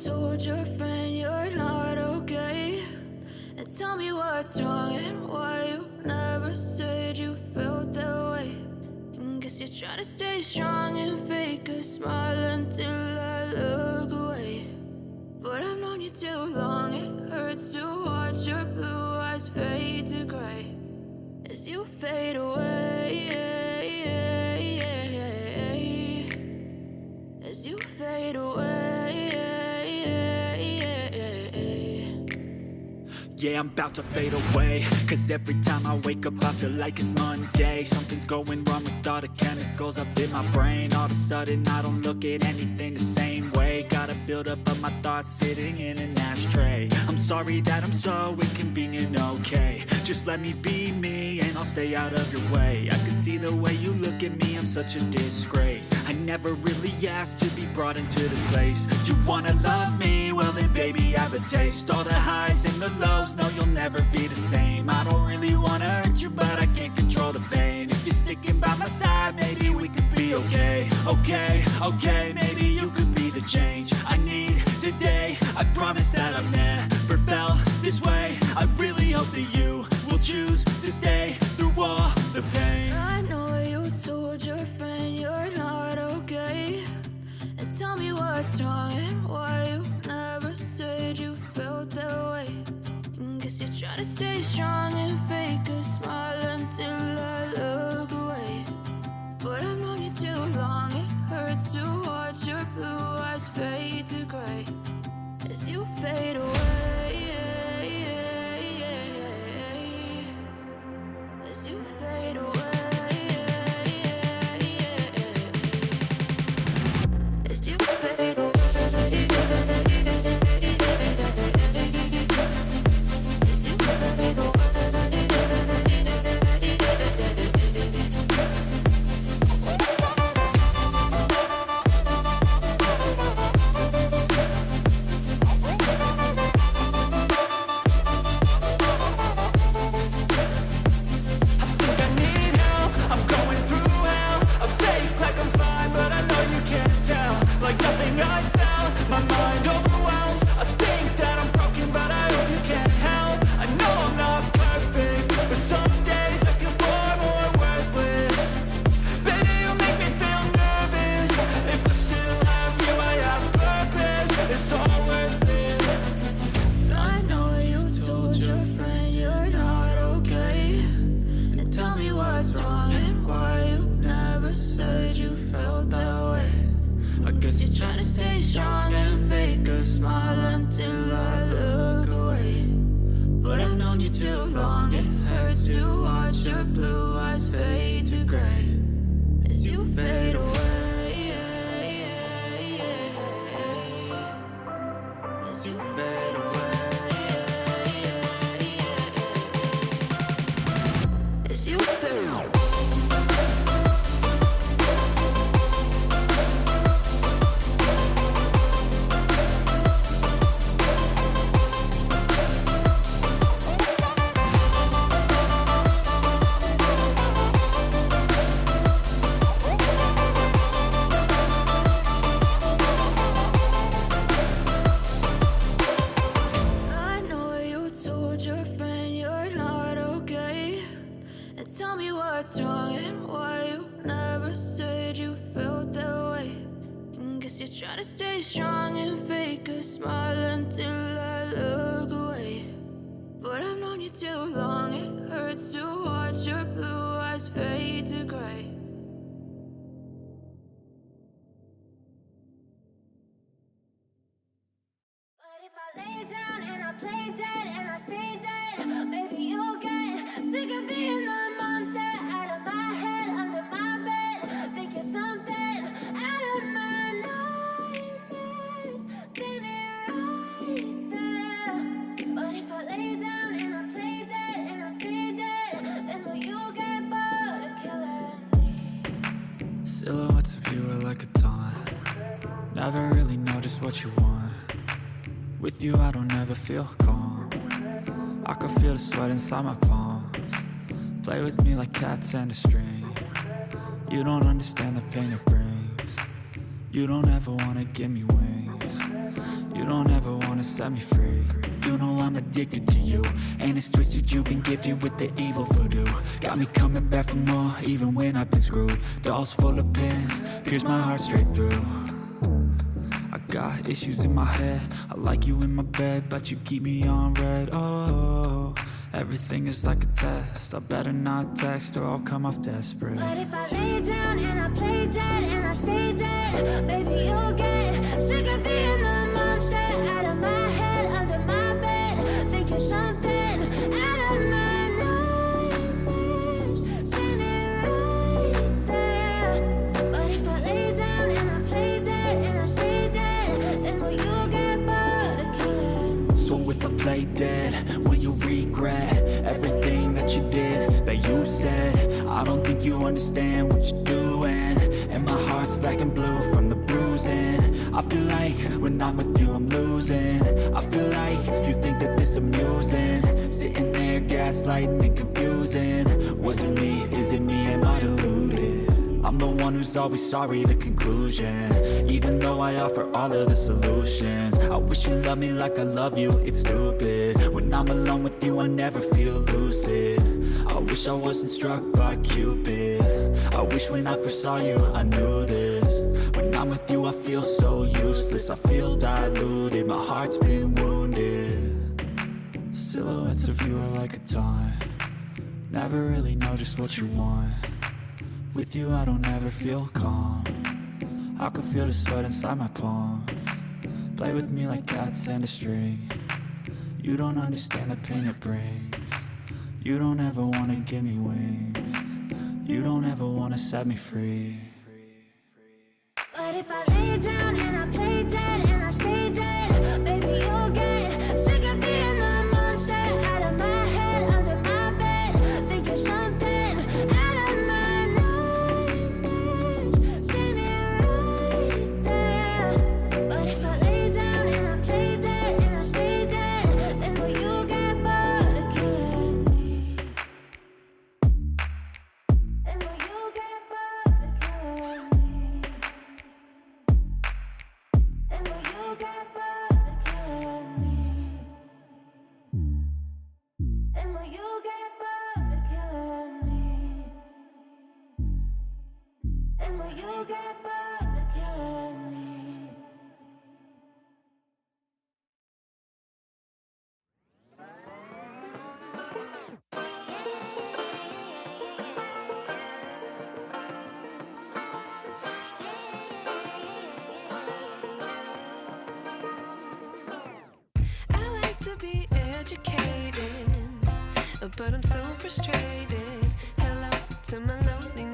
told your friend you're not okay, and tell me what's wrong and why you never said you felt that way. And guess you're trying to stay strong and fake a smile until I look away. But I've known you too long, it hurts to watch your blue eyes fade to gray as you fade away, as you fade away. Yeah, I'm about to fade away, cause every time I wake up I feel like it's Monday. Something's going wrong with all the chemicals up in my brain. All of a sudden I don't look at anything the same way. Got a buildup of my thoughts sitting in an ashtray. I'm sorry that I'm so inconvenient, okay. Just let me be me and I'll stay out of your way. I can see the way you look at me, I'm such a disgrace. I never really asked to be brought into this place. You wanna love me? Well then baby I have a taste. All the highs and the lows, no you'll never be the same. I don't really wanna hurt you but I can't control the pain. If you're sticking by my side maybe we could be okay. Okay, maybe you could be the change I need today. I promise that I've never felt this way. I really hope that you will choose to stay through all the pain. I know you told your friend you're not okay, and tell me what's wrong and why you never said you felt that way. And guess you're trying to stay strong and fake a smile until I look away. But I've known you too long, it hurts to watch your blue eyes fade to gray as you fade away, as you fade away, as you fade away. Trying to stay strong and fake a smile until I look away. But I've known you too long, it hurts to watch your blue eyes fade to gray. But if I lay down and I play dead and I stay dead, maybe you'll get sick of being the monster out of my head, under my bed. Think you're something out of my nightmares, standing right there. But if I lay down and I play dead and I stay dead, then will you get bored of killing me? Silhouettes of you are like a taunt. Never really know just what you want. With you I don't ever feel calm. I can feel the sweat inside my palms. Play with me like cats and a string. You don't understand the pain it brings. You don't ever wanna give me wings. You don't ever wanna set me free. You know I'm addicted to you, and it's twisted, you've been gifted with the evil voodoo. Got me coming back for more, even when I've been screwed. Dolls full of pins, pierce my heart straight through. I got issues in my head, I like you in my bed, but you keep me on red. Oh, everything is like a test, I better not text or I'll come off desperate. But if I lay down and I play dead and I stay dead, baby, you'll get sick of being the monster out of my head, under my bed, thinking something out of my nightmares, standing right there. But if I lay down and I play dead and I stay dead, then will you get bored of killing me? So if I play dead, will you regret everything that you did, that you said? I don't think you understand what you're doing, and my heart's black and blue from the bruising. I feel like when I'm with you I'm losing. I feel like you think that this amusing, sitting there gaslighting and confusing. Was it me? Is it me? Am I deluded? I'm the one who's always sorry, the conclusion, even though I offer all of the solutions. I wish you loved me like I love you, it's stupid. When I'm alone with you I never feel lucid. I wish I wasn't struck by Cupid. I wish when I first saw you I knew this. When I'm with you I feel so useless, I feel diluted, my heart's been wounded. Silhouettes of you are like a taunt, never really know just what you want. With you I don't ever feel calm, I can feel the sweat inside my palm. Play with me like cats and a string. You don't understand the pain it brings. You don't ever wanna give me wings. You don't ever wanna set me free. But if I lay down and I play dead and I stay dead, baby, you'll get sick of being the monster out of my head, under my bed, thinking something out of my nightmares, standing right there. But if I lay down and I play dead and I stay dead, then will you get bored of killing me? Then will you get bored of killing me? And will you get bored of killing me? And will you get bored of killing me? And will you get bored of killing me? I like to be educated, but I'm so frustrated. Hello to my loneliness.